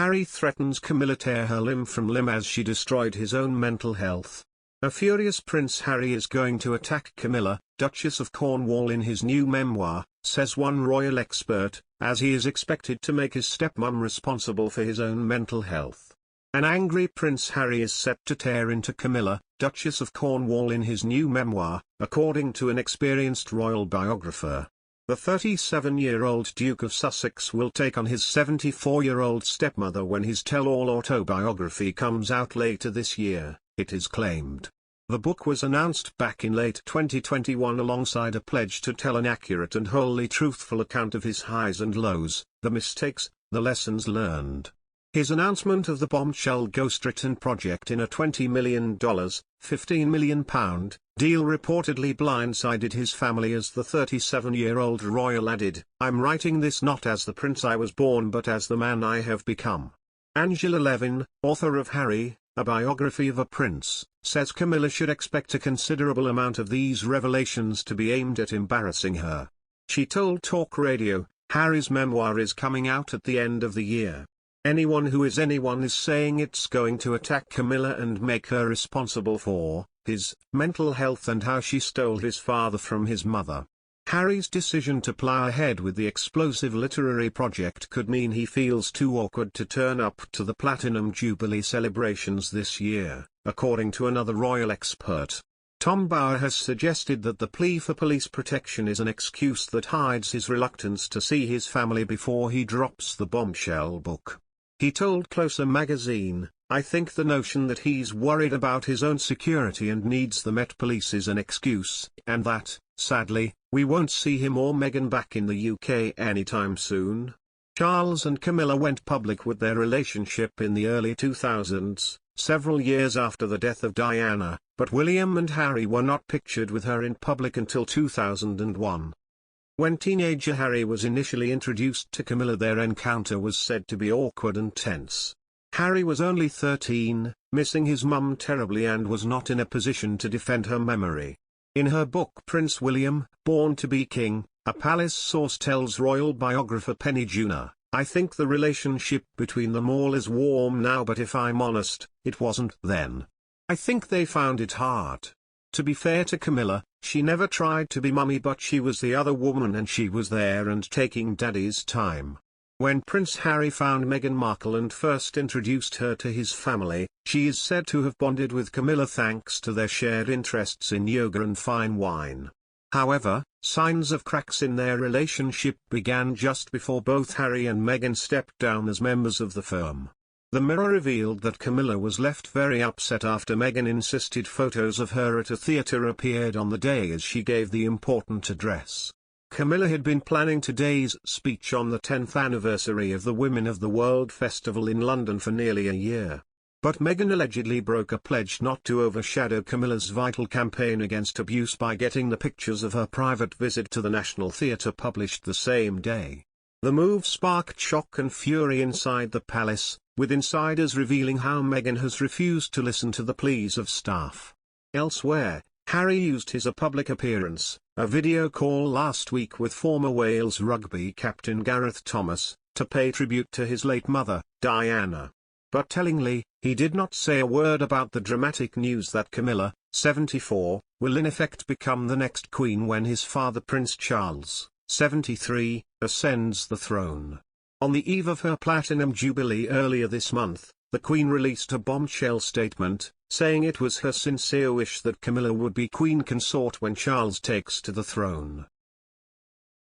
Harry threatens Camilla tear her limb from limb as she destroyed his own mental health. A furious Prince Harry is going to attack Camilla, Duchess of Cornwall, in his new memoir, says one royal expert, as he is expected to make his stepmum responsible for his own mental health. An angry Prince Harry is set to tear into Camilla, Duchess of Cornwall, in his new memoir, according to an experienced royal biographer. The 37-year-old Duke of Sussex will take on his 74-year-old stepmother when his tell-all autobiography comes out later this year, it is claimed. The book was announced back in late 2021 alongside a pledge to tell an accurate and wholly truthful account of his highs and lows, the mistakes, the lessons learned. His announcement of the bombshell ghostwritten project in a $20 million, £15 million deal reportedly blindsided his family as the 37-year-old royal added, "I'm writing this not as the prince I was born but as the man I have become." Angela Levin, author of Harry, A Biography of a Prince, says Camilla should expect a considerable amount of these revelations to be aimed at embarrassing her. She told Talk Radio, "Harry's memoir is coming out at the end of the year. Anyone who is anyone is saying it's going to attack Camilla and make her responsible for his mental health and how she stole his father from his mother." Harry's decision to plow ahead with the explosive literary project could mean he feels too awkward to turn up to the Platinum Jubilee celebrations this year, according to another royal expert. Tom Bauer has suggested that the plea for police protection is an excuse that hides his reluctance to see his family before he drops the bombshell book. He told Closer magazine, "I think the notion that he's worried about his own security and needs the Met Police is an excuse, and that, sadly, we won't see him or Meghan back in the UK anytime soon." Charles and Camilla went public with their relationship in the early 2000s, several years after the death of Diana, but William and Harry were not pictured with her in public until 2001. When teenager Harry was initially introduced to Camilla, their encounter was said to be awkward and tense. Harry was only 13, missing his mum terribly, and was not in a position to defend her memory. In her book Prince William, Born to be King, a palace source tells royal biographer Penny Junor, "I think the relationship between them all is warm now, but if I'm honest, it wasn't then. I think they found it hard." To be fair to Camilla, she never tried to be mummy, but she was the other woman and she was there and taking daddy's time. When Prince Harry found Meghan Markle and first introduced her to his family, she is said to have bonded with Camilla thanks to their shared interests in yoga and fine wine. However, signs of cracks in their relationship began just before both Harry and Meghan stepped down as members of the firm. The Mirror revealed that Camilla was left very upset after Meghan insisted photos of her at a theatre appeared on the day as she gave the important address. Camilla had been planning today's speech on the 10th anniversary of the Women of the World Festival in London for nearly a year. But Meghan allegedly broke a pledge not to overshadow Camilla's vital campaign against abuse by getting the pictures of her private visit to the National Theatre published the same day. The move sparked shock and fury inside the palace, with insiders revealing how Meghan has refused to listen to the pleas of staff. Elsewhere, Harry used his public appearance, a video call last week with former Wales rugby captain Gareth Thomas, to pay tribute to his late mother, Diana. But tellingly, he did not say a word about the dramatic news that Camilla, 74, will in effect become the next queen when his father Prince Charles, 73, ascends the throne. On the eve of her Platinum Jubilee earlier this month, the Queen released a bombshell statement, saying it was her sincere wish that Camilla would be Queen Consort when Charles takes to the throne.